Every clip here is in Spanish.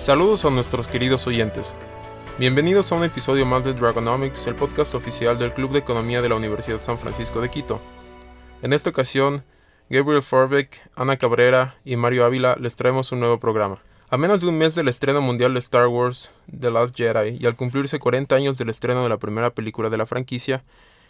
Saludos a nuestros queridos oyentes. Bienvenidos a un episodio más de Dragonomics, el podcast oficial del Club de Economía de la Universidad San Francisco de Quito. En esta ocasión, Gabriel Forbeck, Ana Cabrera y Mario Ávila les traemos un nuevo programa. A menos de un mes del estreno mundial de Star Wars, The Last Jedi, y al cumplirse 40 años del estreno de la primera película de la franquicia,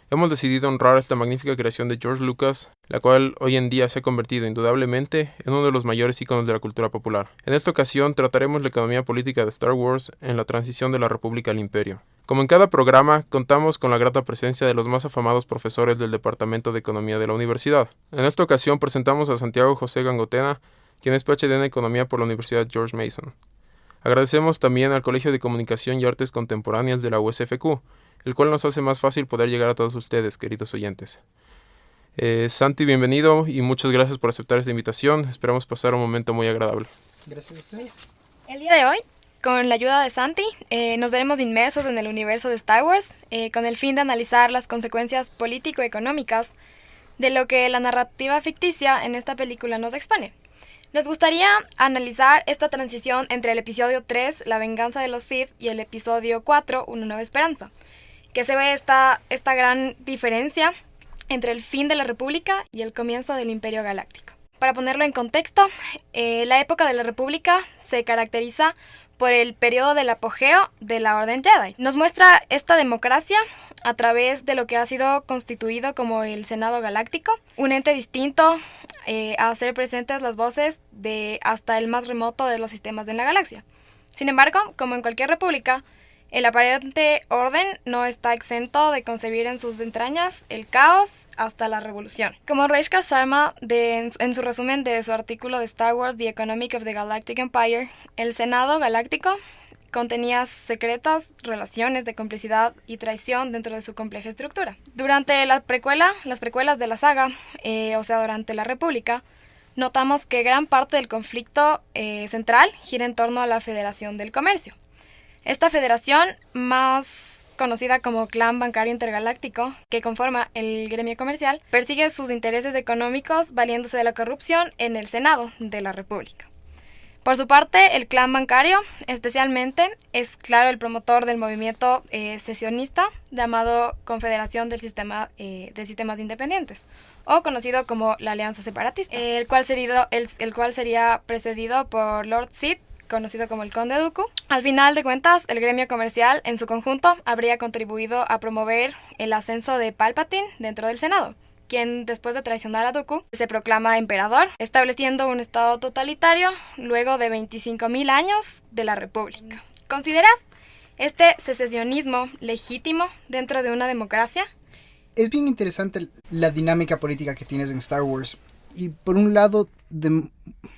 hemos decidido honrar esta magnífica creación de George Lucas, la cual hoy en día se ha convertido indudablemente en uno de los mayores íconos de la cultura popular. En esta ocasión trataremos la economía política de Star Wars en la transición de la República al Imperio. Como en cada programa, contamos con la grata presencia de los más afamados profesores del Departamento de Economía de la Universidad. En esta ocasión presentamos a Santiago José Gangotena, quien es PhD en Economía por la Universidad George Mason. Agradecemos también al Colegio de Comunicación y Artes Contemporáneas de la USFQ, el cual nos hace más fácil poder llegar a todos ustedes, queridos oyentes. Santi, bienvenido y muchas gracias por aceptar esta invitación. Esperamos pasar un momento muy agradable. Gracias a ustedes. El día de hoy, con la ayuda de Santi, nos veremos inmersos en el universo de Star Wars, con el fin de analizar las consecuencias político-económicas de lo que la narrativa ficticia en esta película nos expone. Nos gustaría analizar esta transición entre el episodio 3, La venganza de los Sith, y el episodio 4, Una nueva esperanza, que se ve esta gran diferencia entre el fin de la República y el comienzo del Imperio Galáctico. Para ponerlo en contexto, la época de la República se caracteriza por el periodo del apogeo de la Orden Jedi. Nos muestra esta democracia a través de lo que ha sido constituido como el Senado Galáctico, un ente distinto a hacer presentes las voces de hasta el más remoto de los sistemas de la galaxia. Sin embargo, como en cualquier república, el aparente orden no está exento de concebir en sus entrañas el caos hasta la revolución. Como Reichka Sharma en su resumen de su artículo de Star Wars, The Economic of the Galactic Empire, el Senado Galáctico contenía secretas relaciones de complicidad y traición dentro de su compleja estructura. Durante las precuelas de la saga, durante la República, notamos que gran parte del conflicto central gira en torno a la Federación del Comercio. Esta federación, más conocida como Clan Bancario Intergaláctico, que conforma el gremio comercial, persigue sus intereses económicos valiéndose de la corrupción en el Senado de la República. Por su parte, el clan bancario, especialmente, es claro el promotor del movimiento secesionista llamado Confederación de Sistemas Independientes, o conocido como la Alianza Separatista, el cual sería precedido por Lord Sith, conocido como el Conde Dooku. Al final de cuentas, el gremio comercial en su conjunto habría contribuido a promover el ascenso de Palpatine dentro del Senado, quien después de traicionar a Dooku se proclama emperador, estableciendo un estado totalitario luego de 25.000 años de la República. ¿Consideras este secesionismo legítimo dentro de una democracia? Es bien interesante la dinámica política que tienes en Star Wars. Y por un lado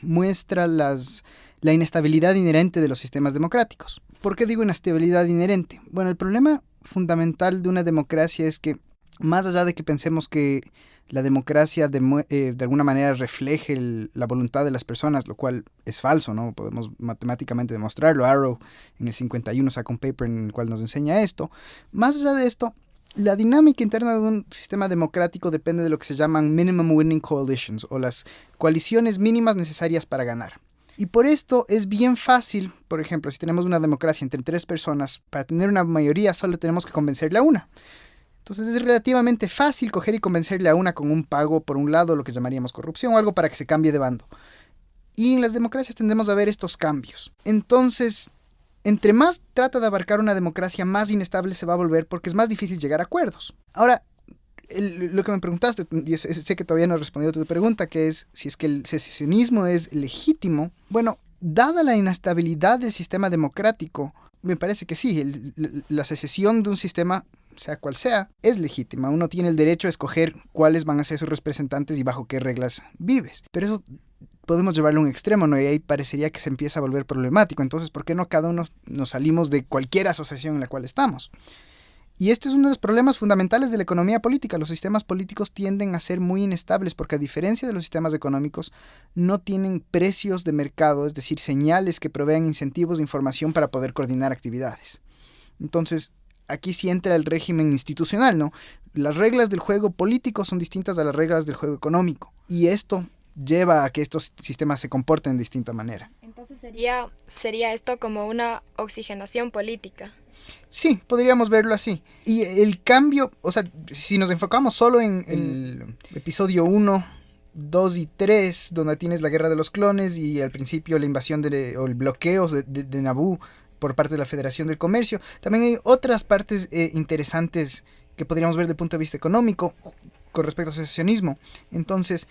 muestra la inestabilidad inherente de los sistemas democráticos. ¿Por qué digo inestabilidad inherente? Bueno, el problema fundamental de una democracia es que, más allá de que pensemos que la democracia de alguna manera refleje la voluntad de las personas, lo cual es falso, ¿no? Podemos matemáticamente demostrarlo. Arrow en el 51 saca un paper en el cual nos enseña esto. Más allá de esto, la dinámica interna de un sistema democrático depende de lo que se llaman minimum winning coalitions, o las coaliciones mínimas necesarias para ganar. Y por esto es bien fácil, por ejemplo, si tenemos una democracia entre 3 personas, para tener una mayoría solo tenemos que convencerle a una. Entonces es relativamente fácil coger y convencerle a una con un pago, por un lado, lo que llamaríamos corrupción, o algo para que se cambie de bando. Y en las democracias tendemos a ver estos cambios. Entonces, entre más trata de abarcar una democracia, más inestable se va a volver porque es más difícil llegar a acuerdos. Ahora, lo que me preguntaste, y sé que todavía no he respondido a tu pregunta, que es si es que el secesionismo es legítimo. Bueno, dada la inestabilidad del sistema democrático, me parece que sí, la secesión de un sistema, sea cual sea, es legítima. Uno tiene el derecho a escoger cuáles van a ser sus representantes y bajo qué reglas vives. Pero eso podemos llevarlo a un extremo, ¿no? Y ahí parecería que se empieza a volver problemático. Entonces, ¿por qué no cada uno nos salimos de cualquier asociación en la cual estamos? Y este es uno de los problemas fundamentales de la economía política. Los sistemas políticos tienden a ser muy inestables porque, a diferencia de los sistemas económicos, no tienen precios de mercado, es decir, señales que provean incentivos de información para poder coordinar actividades. Entonces, aquí sí entra el régimen institucional, ¿no? Las reglas del juego político son distintas a las reglas del juego económico. Y esto lleva a que estos sistemas se comporten de distinta manera. Entonces sería esto como una oxigenación política. Sí, podríamos verlo así. Y el cambio, o sea, si nos enfocamos solo en el episodio 1, 2 y 3, donde tienes la guerra de los clones y al principio la invasión o el bloqueo de Naboo por parte de la Federación del Comercio, también hay otras partes interesantes que podríamos ver desde el punto de vista económico con respecto al secesionismo. Entonces,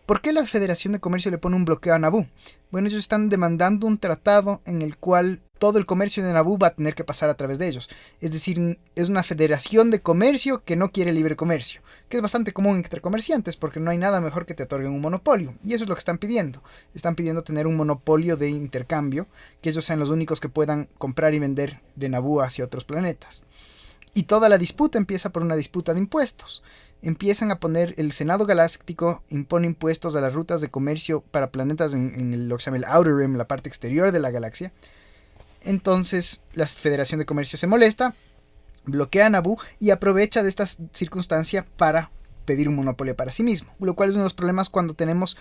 ¿por qué la Federación de Comercio le pone un bloqueo a Naboo? Bueno, ellos están demandando un tratado en el cual todo el comercio de Naboo va a tener que pasar a través de ellos. Es decir, es una federación de comercio que no quiere libre comercio, que es bastante común entre comerciantes porque no hay nada mejor que te otorguen un monopolio. Y eso es lo que están pidiendo. Están pidiendo tener un monopolio de intercambio, que ellos sean los únicos que puedan comprar y vender de Naboo hacia otros planetas. Y toda la disputa empieza por una disputa de impuestos. Empiezan a poner, el Senado Galáctico impone impuestos a las rutas de comercio para planetas en lo que se llama el Outer Rim, la parte exterior de la galaxia. Entonces la Federación de Comercio se molesta, bloquea a Naboo y aprovecha de esta circunstancia para pedir un monopolio para sí mismo. Lo cual es uno de los problemas cuando tenemos,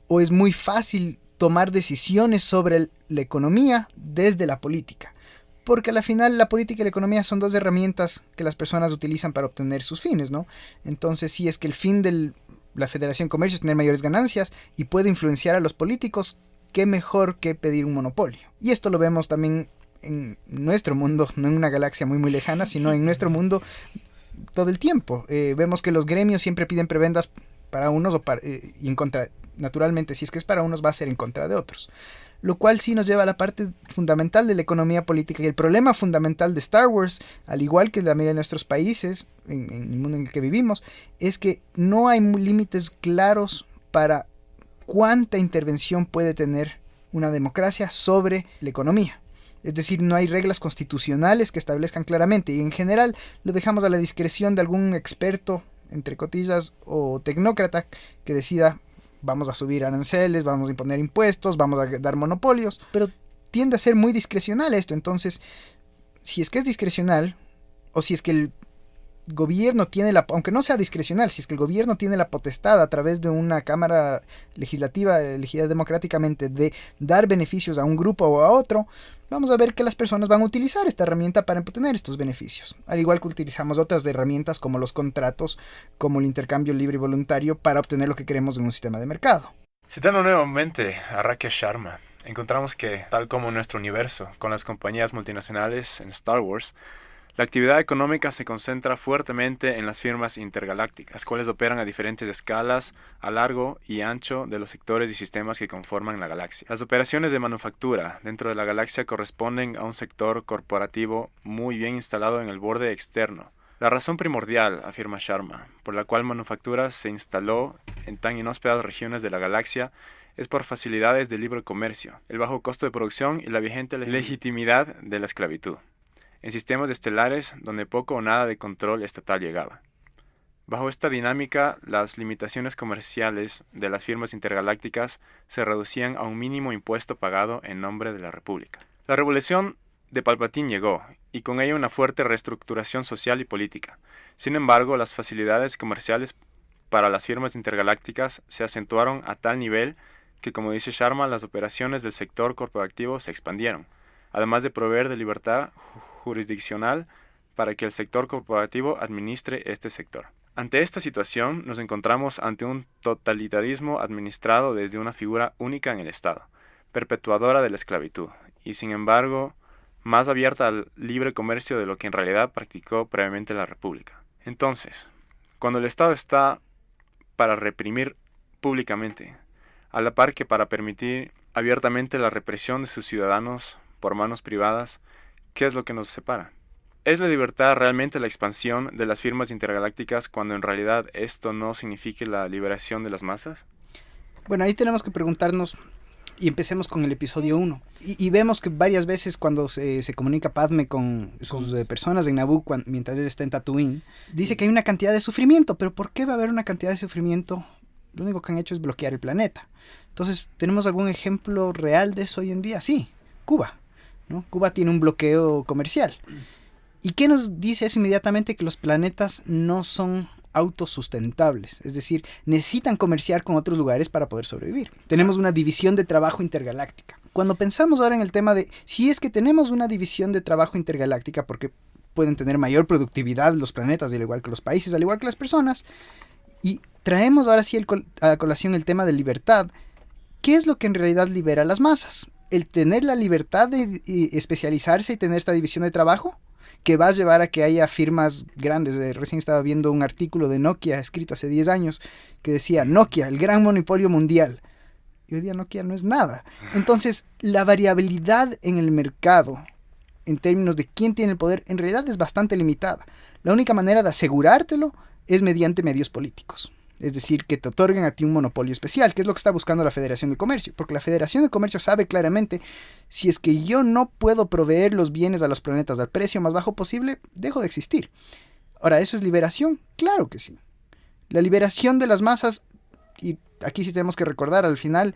o es muy fácil tomar decisiones sobre la economía desde la política. Porque al final la política y la economía son dos herramientas que las personas utilizan para obtener sus fines, ¿no? Entonces, si es que el fin de la Federación de Comercio es tener mayores ganancias y puede influenciar a los políticos, qué mejor que pedir un monopolio. Y esto lo vemos también en nuestro mundo, no en una galaxia muy muy lejana, sino en nuestro mundo todo el tiempo. Vemos que los gremios siempre piden prebendas para unos y en contra. Naturalmente, si es que es para unos, va a ser en contra de otros. Lo cual sí nos lleva a la parte fundamental de la economía política. Y el problema fundamental de Star Wars, al igual que la mayoría de nuestros países, en el mundo en el que vivimos, es que no hay límites claros para cuánta intervención puede tener una democracia sobre la economía. Es decir, no hay reglas constitucionales que establezcan claramente. Y en general lo dejamos a la discreción de algún experto, entre cotillas, o tecnócrata que decida: vamos a subir aranceles, vamos a imponer impuestos, vamos a dar monopolios, pero tiende a ser muy discrecional esto. Entonces, si es que es discrecional, o si es que el gobierno tiene aunque no sea discrecional, si es que el gobierno tiene la potestad a través de una cámara legislativa elegida democráticamente de dar beneficios a un grupo o a otro, vamos a ver que las personas van a utilizar esta herramienta para obtener estos beneficios. Al igual que utilizamos otras herramientas como los contratos, como el intercambio libre y voluntario para obtener lo que queremos en un sistema de mercado. Citando nuevamente a Rakesh Sharma, encontramos que, tal como en nuestro universo, con las compañías multinacionales en Star Wars, la actividad económica se concentra fuertemente en las firmas intergalácticas, las cuales operan a diferentes escalas, a largo y ancho de los sectores y sistemas que conforman la galaxia. Las operaciones de manufactura dentro de la galaxia corresponden a un sector corporativo muy bien instalado en el borde externo. La razón primordial, afirma Sharma, por la cual manufactura se instaló en tan inhóspitas regiones de la galaxia es por facilidades de libre comercio, el bajo costo de producción y la vigente legitimidad de la esclavitud, en sistemas estelares donde poco o nada de control estatal llegaba. Bajo esta dinámica, las limitaciones comerciales de las firmas intergalácticas se reducían a un mínimo impuesto pagado en nombre de la República. La revolución de Palpatine llegó, y con ella una fuerte reestructuración social y política. Sin embargo, las facilidades comerciales para las firmas intergalácticas se acentuaron a tal nivel que, como dice Sharma, las operaciones del sector corporativo se expandieron, además de proveer de libertad jurisdiccional para que el sector corporativo administre este sector. Ante esta situación, nos encontramos ante un totalitarismo administrado desde una figura única en el Estado, perpetuadora de la esclavitud, y sin embargo, más abierta al libre comercio de lo que en realidad practicó previamente la República. Entonces, cuando el Estado está para reprimir públicamente, a la par que para permitir abiertamente la represión de sus ciudadanos por manos privadas, ¿qué es lo que nos separa? ¿Es la libertad realmente la expansión de las firmas intergalácticas cuando en realidad esto no signifique la liberación de las masas? Bueno, ahí tenemos que preguntarnos, y empecemos con el episodio 1. Y vemos que varias veces cuando se comunica Padme con sus personas en Naboo, mientras ella está en Tatooine, dice que hay una cantidad de sufrimiento. ¿Pero por qué va a haber una cantidad de sufrimiento? Lo único que han hecho es bloquear el planeta. Entonces, ¿tenemos algún ejemplo real de eso hoy en día? Sí, Cuba, ¿no? Cuba tiene un bloqueo comercial. ¿Y qué nos dice eso inmediatamente? Que los planetas no son autosustentables, es decir, necesitan comerciar con otros lugares para poder sobrevivir. Tenemos una división de trabajo intergaláctica. Cuando pensamos ahora en el tema de si es que tenemos una división de trabajo intergaláctica, porque pueden tener mayor productividad los planetas, al igual que los países, al igual que las personas, y traemos ahora sí a colación el tema de libertad, ¿qué es lo que en realidad libera a las masas? ¿El tener la libertad de especializarse y tener esta división de trabajo? Que va a llevar a que haya firmas grandes. Recién estaba viendo un artículo de Nokia escrito hace 10 años que decía Nokia, el gran monopolio mundial. Y hoy día Nokia no es nada. Entonces, la variabilidad en el mercado, en términos de quién tiene el poder, en realidad es bastante limitada. La única manera de asegurártelo es mediante medios políticos. Es decir, que te otorguen a ti un monopolio especial, que es lo que está buscando la Federación de Comercio. Porque la Federación de Comercio sabe claramente, si es que yo no puedo proveer los bienes a los planetas al precio más bajo posible, dejo de existir. Ahora, ¿eso es liberación? Claro que sí. La liberación de las masas, y aquí sí tenemos que recordar, al final,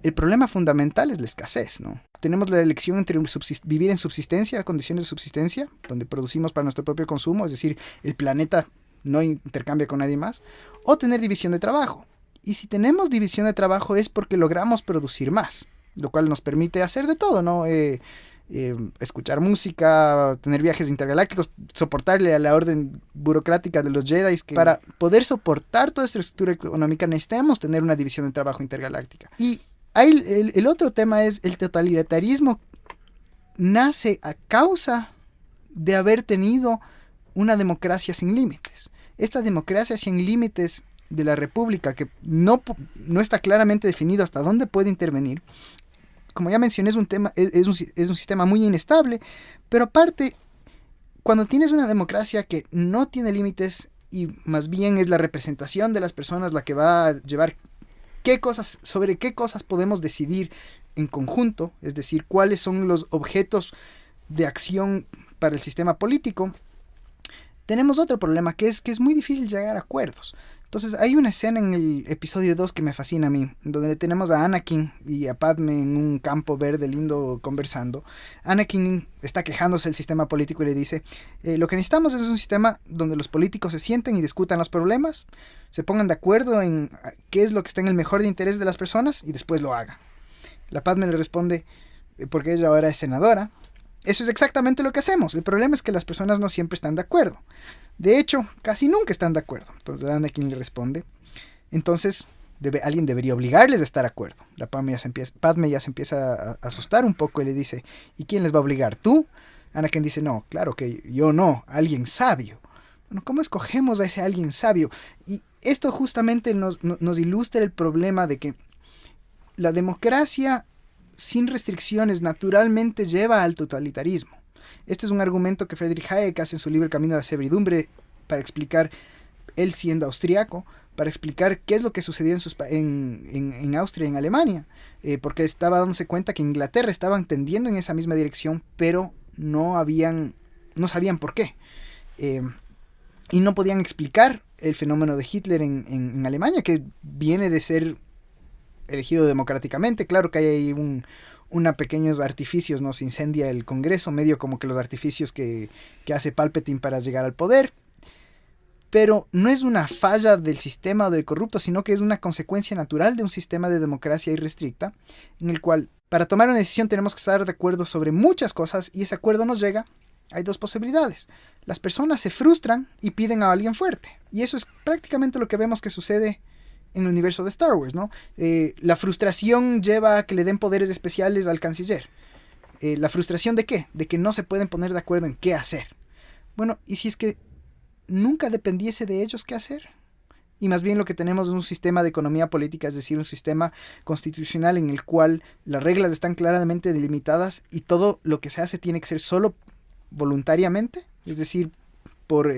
el problema fundamental es la escasez, ¿no? Tenemos la elección entre vivir en subsistencia, condiciones de subsistencia, donde producimos para nuestro propio consumo, es decir, el planeta no intercambia con nadie más, o tener división de trabajo. Y si tenemos división de trabajo es porque logramos producir más, lo cual nos permite hacer de todo, ¿no? Escuchar música, tener viajes intergalácticos, soportarle a la orden burocrática de los Jedi, que para poder soportar toda esta estructura económica necesitamos tener una división de trabajo intergaláctica. Y ahí el otro tema es el totalitarismo nace a causa de haber tenido una democracia sin límites. Esta democracia sin límites de la República, que no está claramente definido hasta dónde puede intervenir, como ya mencioné, es un sistema muy inestable, pero aparte, cuando tienes una democracia que no tiene límites y más bien es la representación de las personas la que va a llevar sobre qué cosas podemos decidir en conjunto, es decir, cuáles son los objetos de acción para el sistema político, tenemos otro problema, que es muy difícil llegar a acuerdos. Entonces, hay una escena en el episodio 2 que me fascina a mí, donde tenemos a Anakin y a Padme en un campo verde lindo conversando. Anakin está quejándose del sistema político y le dice, lo que necesitamos es un sistema donde los políticos se sienten y discutan los problemas, se pongan de acuerdo en qué es lo que está en el mejor de interés de las personas y después lo hagan. La Padme le responde, porque ella ahora es senadora, eso es exactamente lo que hacemos. El problema es que las personas no siempre están de acuerdo. De hecho, casi nunca están de acuerdo. Entonces Anakin le responde, entonces alguien debería obligarles a estar de acuerdo. La Padme ya se empieza a asustar un poco y le dice, ¿y quién les va a obligar? ¿Tú? Anakin dice, no, claro que yo no, alguien sabio. Bueno, ¿cómo escogemos a ese alguien sabio? Y esto justamente nos ilustra el problema de que la democracia sin restricciones naturalmente lleva al totalitarismo. Este es un argumento que Friedrich Hayek hace en su libro El camino a la servidumbre para explicar, él siendo austriaco, para explicar qué es lo que sucedió en Austria y en Alemania, porque estaba dándose cuenta que Inglaterra estaban tendiendo en esa misma dirección, pero no sabían por qué. Y no podían explicar el fenómeno de Hitler en Alemania, que viene de ser elegido democráticamente. Claro que hay ahí pequeños artificios, ¿no? Se incendia el Congreso, medio como que los artificios que hace Palpatine para llegar al poder. Pero no es una falla del sistema o del corrupto, sino que es una consecuencia natural de un sistema de democracia irrestricta, en el cual, para tomar una decisión, tenemos que estar de acuerdo sobre muchas cosas, y ese acuerdo nos llega. Hay dos posibilidades. Las personas se frustran y piden a alguien fuerte. Y eso es prácticamente lo que vemos que sucede en el universo de Star Wars, ¿no? La frustración lleva a que le den poderes especiales al canciller. ¿La frustración de qué? De que no se pueden poner de acuerdo en qué hacer. Bueno, ¿y si es que nunca dependiese de ellos qué hacer? Y más bien lo que tenemos es un sistema de economía política, es decir, un sistema constitucional en el cual las reglas están claramente delimitadas y todo lo que se hace tiene que ser solo voluntariamente, es decir, por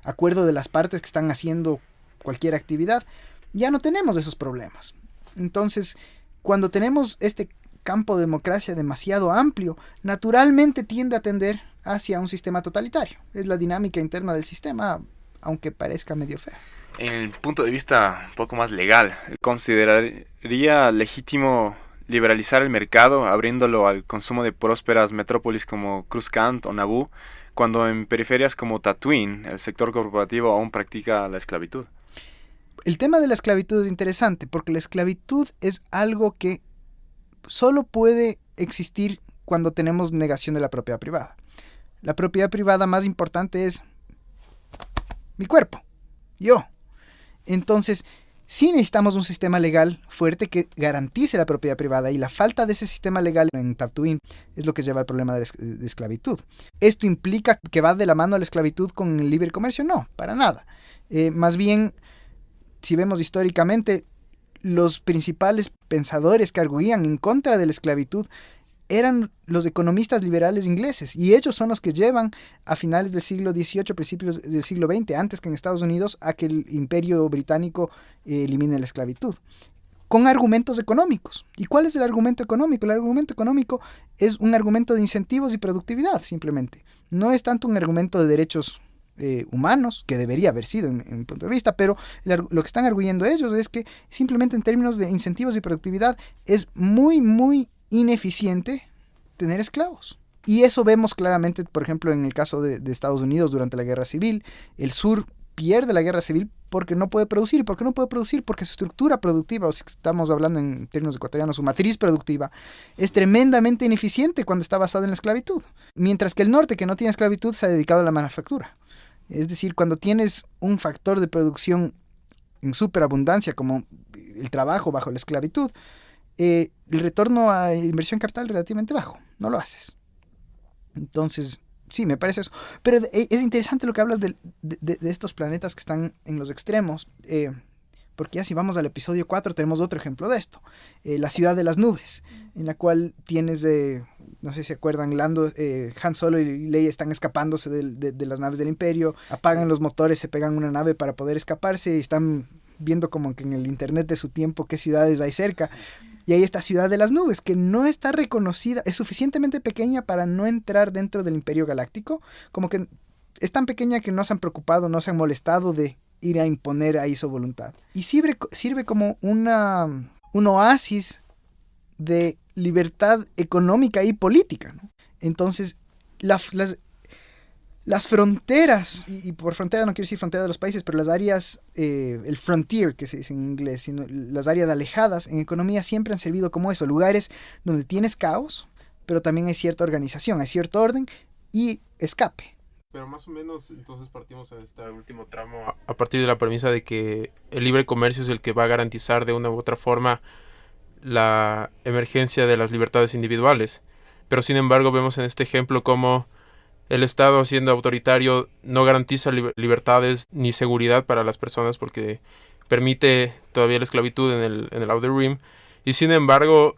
acuerdo de las partes que están haciendo cualquier actividad. Ya no tenemos esos problemas. Entonces, cuando tenemos este campo de democracia demasiado amplio, naturalmente tiende a tender hacia un sistema totalitario. Es la dinámica interna del sistema, aunque parezca medio fea. En el punto de vista un poco más legal, ¿consideraría legítimo liberalizar el mercado, abriéndolo al consumo de prósperas metrópolis como Coruscant o Naboo, cuando en periferias como Tatooine el sector corporativo aún practica la esclavitud? El tema de la esclavitud es interesante porque la esclavitud es algo que solo puede existir cuando tenemos negación de la propiedad privada. La propiedad privada más importante es mi cuerpo, yo. Entonces, sí necesitamos un sistema legal fuerte que garantice la propiedad privada, y la falta de ese sistema legal en Tatooine es lo que lleva al problema de esclavitud. ¿Esto implica que va de la mano la esclavitud con el libre comercio? No, para nada. Más bien, si vemos históricamente, los principales pensadores que arguían en contra de la esclavitud eran los economistas liberales ingleses, y ellos son los que llevan a finales del siglo XVIII, principios del siglo XX, antes que en Estados Unidos, a que el imperio británico elimine la esclavitud, con argumentos económicos. ¿Y cuál es el argumento económico? El argumento económico es un argumento de incentivos y productividad, simplemente. No es tanto un argumento de derechos humanos, que debería haber sido en mi punto de vista, pero lo que están arguyendo ellos es que simplemente en términos de incentivos y productividad es muy, muy ineficiente tener esclavos. Y eso vemos claramente, por ejemplo, en el caso de Estados Unidos durante la Guerra Civil. El sur pierde la Guerra Civil porque no puede producir. ¿Por qué no puede producir? Porque su estructura productiva, o si estamos hablando en términos ecuatorianos, su matriz productiva, es tremendamente ineficiente cuando está basada en la esclavitud. Mientras que el norte, que no tiene esclavitud, se ha dedicado a la manufactura. Es decir, cuando tienes un factor de producción en superabundancia, como el trabajo bajo la esclavitud, el retorno a inversión capital es relativamente bajo. No lo haces. Entonces, sí, me parece eso. Pero es interesante lo que hablas de estos planetas que están en los extremos, porque ya si vamos al episodio 4 tenemos otro ejemplo de esto. La ciudad de las nubes, en la cual tienes, no sé si se acuerdan, Lando, Han Solo y Leia están escapándose de las naves del Imperio, apagan los motores, se pegan una nave para poder escaparse, y están viendo como que en el internet de su tiempo qué ciudades hay cerca. Y hay esta ciudad de las nubes que no está reconocida, es suficientemente pequeña para no entrar dentro del Imperio Galáctico, como que es tan pequeña que no se han preocupado, no se han molestado de ir a imponer ahí su voluntad. Y sirve como un oasis de libertad económica y política, ¿no? Entonces, las fronteras, y por frontera no quiero decir frontera de los países, pero las áreas, el frontier que se dice en inglés, sino las áreas alejadas en economía siempre han servido como eso, lugares donde tienes caos, pero también hay cierta organización, hay cierto orden y escape. Pero más o menos entonces partimos en este último tramo a partir de la premisa de que el libre comercio es el que va a garantizar de una u otra forma la emergencia de las libertades individuales. Pero sin embargo vemos en este ejemplo cómo el Estado, siendo autoritario, no garantiza libertades ni seguridad para las personas, porque permite todavía la esclavitud en el Outer Rim, y sin embargo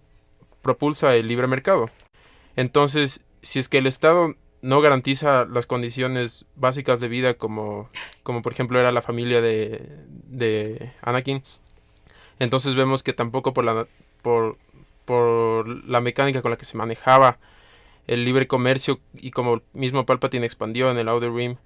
propulsa el libre mercado. Entonces, si es que el Estado no garantiza las condiciones básicas de vida, como por ejemplo era la familia de Anakin, entonces vemos que tampoco por la mecánica con la que se manejaba el libre comercio, y como el mismo Palpatine expandió en el Outer Rim,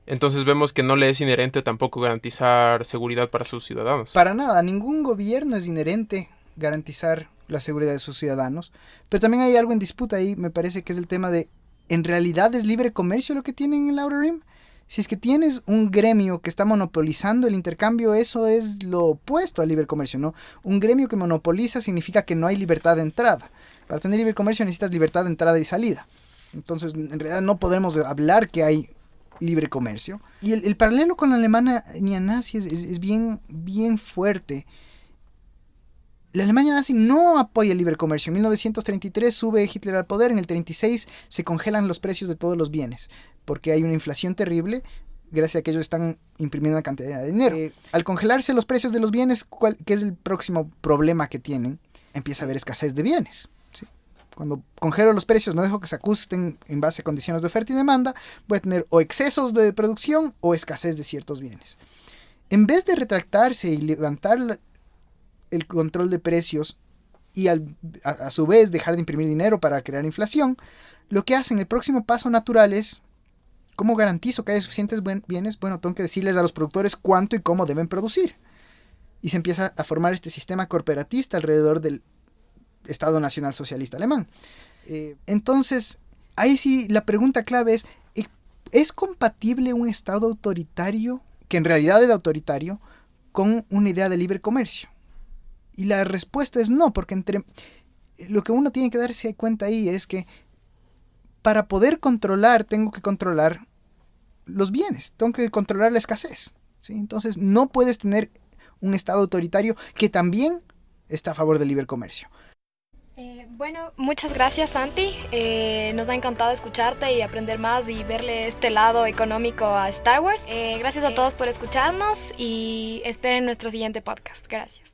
entonces vemos que no le es inherente tampoco garantizar seguridad para sus ciudadanos. Para nada, a ningún gobierno es inherente garantizar la seguridad de sus ciudadanos, pero también hay algo en disputa ahí, me parece que es el tema de, ¿en realidad es libre comercio lo que tienen en el Outer Rim? Si es que tienes un gremio que está monopolizando el intercambio, eso es lo opuesto al libre comercio, ¿no? Un gremio que monopoliza significa que no hay libertad de entrada. Para tener libre comercio necesitas libertad de entrada y salida. Entonces, en realidad no podemos hablar que hay libre comercio. Y el paralelo con la Alemania nazi es bien, bien fuerte. La Alemania nazi no apoya el libre comercio. En 1933 sube Hitler al poder, en el 36 se congelan los precios de todos los bienes, porque hay una inflación terrible, gracias a que ellos están imprimiendo una cantidad de dinero. Al congelarse los precios de los bienes, ¿qué es el próximo problema que tienen? Empieza a haber escasez de bienes, ¿sí? Cuando congelo los precios, no dejo que se ajusten en base a condiciones de oferta y demanda, voy a tener o excesos de producción o escasez de ciertos bienes. En vez de retractarse y levantar el control de precios y a su vez dejar de imprimir dinero para crear inflación, lo que hacen, el próximo paso natural es, ¿cómo garantizo que haya suficientes bienes? Bueno, tengo que decirles a los productores cuánto y cómo deben producir. Y se empieza a formar este sistema corporatista alrededor del Estado Nacional Socialista Alemán. Entonces, ahí sí la pregunta clave ¿es compatible un Estado autoritario, que en realidad es autoritario, con una idea de libre comercio? Y la respuesta es no, porque lo que uno tiene que darse cuenta ahí es que para poder controlar, tengo que controlar los bienes, tengo que controlar la escasez, ¿sí? Entonces no puedes tener un Estado autoritario que también está a favor del libre comercio. Bueno, muchas gracias, Santi. Nos ha encantado escucharte y aprender más y verle este lado económico a Star Wars. Gracias a todos por escucharnos y esperen nuestro siguiente podcast. Gracias.